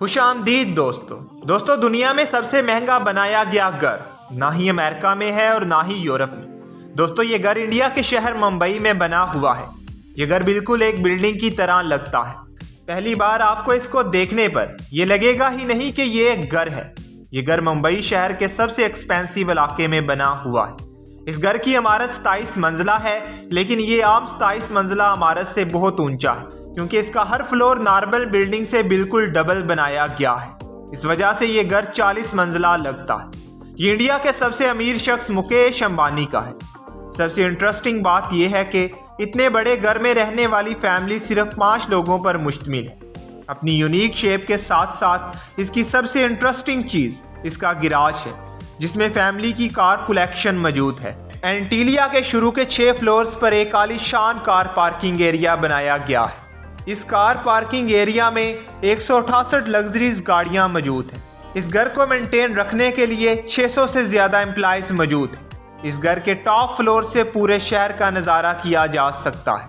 खुशामदीद दोस्तों दुनिया में सबसे महंगा बनाया गया घर ना ही अमेरिका में है और ना ही यूरोप में। दोस्तों ये घर इंडिया के शहर मुंबई में बना हुआ है। ये घर बिल्कुल एक बिल्डिंग की तरह लगता है। पहली बार आपको इसको देखने पर यह लगेगा ही नहीं कि ये एक घर है। ये घर मुंबई शहर के सबसे एक्सपेंसिव इलाके में बना हुआ है। इस घर की इमारत 27 मंजिला है, लेकिन ये आम 27 मंजिला इमारत से बहुत ऊंचा है क्योंकि इसका हर फ्लोर नॉर्मल बिल्डिंग से बिल्कुल डबल बनाया गया है। इस वजह से ये घर 40 मंजिला लगता है। ये इंडिया के सबसे अमीर शख्स मुकेश अंबानी का है। सबसे इंटरेस्टिंग बात यह है कि इतने बड़े घर में रहने वाली फैमिली सिर्फ 5 लोगों पर मुश्तमिल है। अपनी यूनिक शेप के साथ साथ इसकी सबसे इंटरेस्टिंग चीज इसका गिराज है, जिसमें फैमिली की कार कलेक्शन मौजूद है। एंटीलिया के शुरू के 6 फ्लोर्स पर एक आलीशान कार पार्किंग एरिया बनाया गया है। इस कार पार्किंग एरिया में 168 लग्जरीज गाड़ियां मौजूद हैं। इस घर को मेंटेन रखने के लिए 600 से ज्यादा एम्प्लॉइज मौजूद हैं। इस घर के टॉप फ्लोर से पूरे शहर का नज़ारा किया जा सकता है।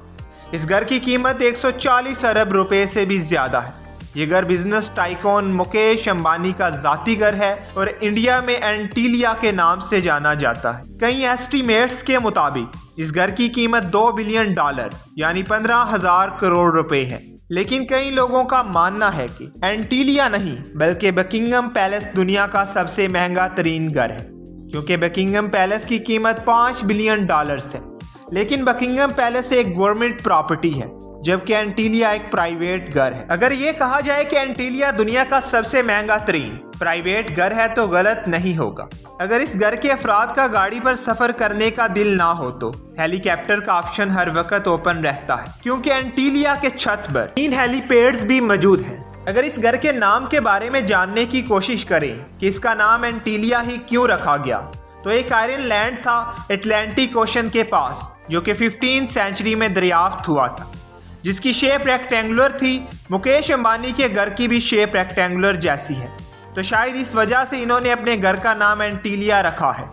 इस घर की कीमत 140 अरब रुपए से भी ज्यादा है। ये घर बिजनेस टाइकॉन मुकेश अंबानी का जाती घर है और इंडिया में एंटीलिया के नाम से जाना जाता है। कई एस्टीमेट्स के मुताबिक इस घर की कीमत $2 बिलियन यानी 15,000 करोड़ रुपए है। लेकिन कई लोगों का मानना है कि एंटीलिया नहीं बल्कि बकिंगम पैलेस दुनिया का सबसे महंगा तरीन घर है, क्योंकि बकिंगम पैलेस की कीमत $5 बिलियन है। लेकिन बकिंगम पैलेस एक गवर्नमेंट प्रॉपर्टी है, जबकि एंटीलिया एक प्राइवेट घर है। अगर ये कहा जाए कि एंटीलिया दुनिया का सबसे महंगा तरीन प्राइवेट घर है तो गलत नहीं होगा। अगर इस घर के अफराद का गाड़ी पर सफर करने का दिल ना हो तो हेलीकॉप्टर का ऑप्शन हर वक्त ओपन रहता है, क्योंकि एंटीलिया के छत पर 3 हेलीपैड्स भी मौजूद हैं। अगर इस घर के नाम के बारे में जानने की कोशिश करें कि इसका नाम एंटीलिया ही क्यों रखा गया, तो एक आयरन लैंड था अटलांटिक ओशन के पास, जो कि 15वीं सेंचुरी में दरियाफ्त हुआ था, जिसकी शेप रेक्टेंगुलर थी। मुकेश अंबानी के घर की भी शेप रेक्टेंगुलर जैसी है, तो शायद इस वजह से इन्होंने अपने घर का नाम एंटीलिया रखा है।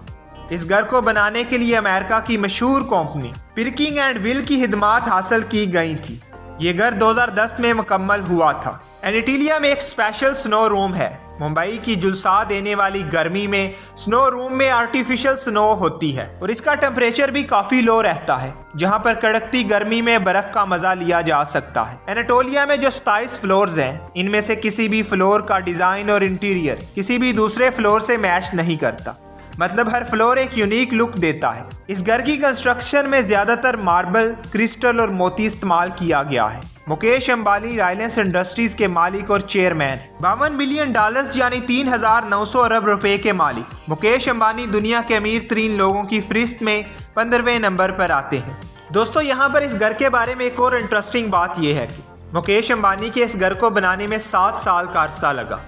इस घर को बनाने के लिए अमेरिका की मशहूर कंपनी पिरकिंग एंड विल की हिदमात हासिल की गई थी। ये घर 2010 में मुकम्मल हुआ था। एंटीलिया में एक स्पेशल स्नो रूम है। मुंबई की झुलसा देने वाली गर्मी में स्नो रूम में आर्टिफिशियल स्नो होती है और इसका टेम्परेचर भी काफी लो रहता है, जहां पर कड़कती गर्मी में बर्फ का मजा लिया जा सकता है। एनाटोलिया में जो 27 फ्लोर्स हैं, इनमें से किसी भी फ्लोर का डिजाइन और इंटीरियर किसी भी दूसरे फ्लोर से मैच नहीं करता। मतलब हर फ्लोर एक यूनिक लुक देता है। इस घर की कंस्ट्रक्शन में ज्यादातर मार्बल, क्रिस्टल और मोती इस्तेमाल किया गया है। मुकेश अंबानी रिलायंस इंडस्ट्रीज के मालिक और चेयरमैन, $52 बिलियन यानी 3,900 अरब रुपए के मालिक मुकेश अंबानी दुनिया के अमीर तरीन लोगों की फहरिस्त में 15वें नंबर पर आते हैं। दोस्तों यहाँ पर इस घर के बारे में एक और इंटरेस्टिंग बात यह है कि मुकेश अंबानी के इस घर को बनाने में 7 साल का अरसा लगा,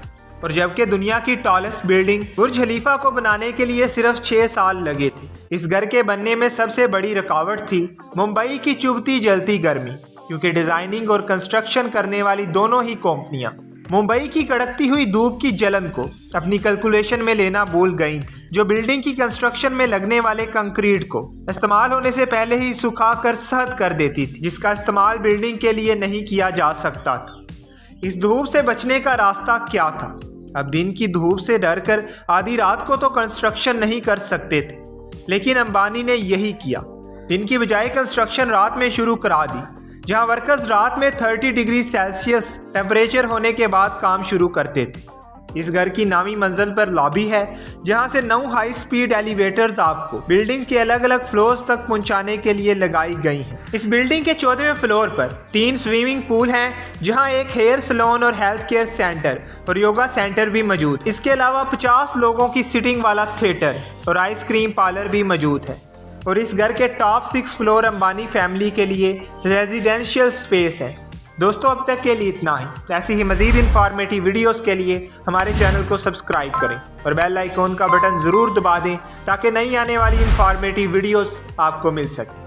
और जबकि दुनिया की टॉलेस्ट बिल्डिंग बुर्ज खलीफा को बनाने के लिए सिर्फ 6 साल लगे थे। इस घर के बनने में सबसे बड़ी रुकावट थी मुंबई की चुभती जलती गर्मी, क्योंकि डिजाइनिंग और कंस्ट्रक्शन करने वाली दोनों ही कंपनियां मुंबई की कड़कती हुई धूप की जलन को अपनी कैलकुलेशन में लेना भूल गई, जो बिल्डिंग की कंस्ट्रक्शन में लगने वाले कंक्रीट को इस्तेमाल होने से पहले ही सुखा कर सहद कर देती थी, जिसका इस्तेमाल बिल्डिंग के लिए नहीं किया जा सकता था। इस धूप से बचने का रास्ता क्या था? अब दिन की धूप से डरकर आधी रात को तो कंस्ट्रक्शन नहीं कर सकते थे, लेकिन अंबानी ने यही किया। दिन की बजाय कंस्ट्रक्शन रात में शुरू करा दी, जहां वर्कर्स रात में 30 डिग्री सेल्सियस टेम्परेचर होने के बाद काम शुरू करते थे। इस घर की नामी मंजिल पर लॉबी है, जहां से 9 हाई स्पीड एलिवेटर्स आपको बिल्डिंग के अलग अलग फ्लोर्स तक पहुंचाने के लिए लगाई गई हैं। इस बिल्डिंग के 14वें फ्लोर पर 3 स्विमिंग पूल हैं, जहां एक हेयर सैलून और हेल्थ केयर सेंटर और योगा सेंटर भी मौजूद। इसके अलावा 50 लोगों की सिटिंग वाला थिएटर और आइसक्रीम पार्लर भी मौजूद है। और इस घर के टॉप 6 फ्लोर अंबानी फैमिली के लिए रेजिडेंशियल स्पेस है। दोस्तों अब तक के लिए इतना ही। ऐसी ही मजीद इंफॉर्मेटिव वीडियोस के लिए हमारे चैनल को सब्सक्राइब करें और बेल आइकॉन का बटन ज़रूर दबा दें, ताकि नई आने वाली इंफॉर्मेटिव वीडियोस आपको मिल सके।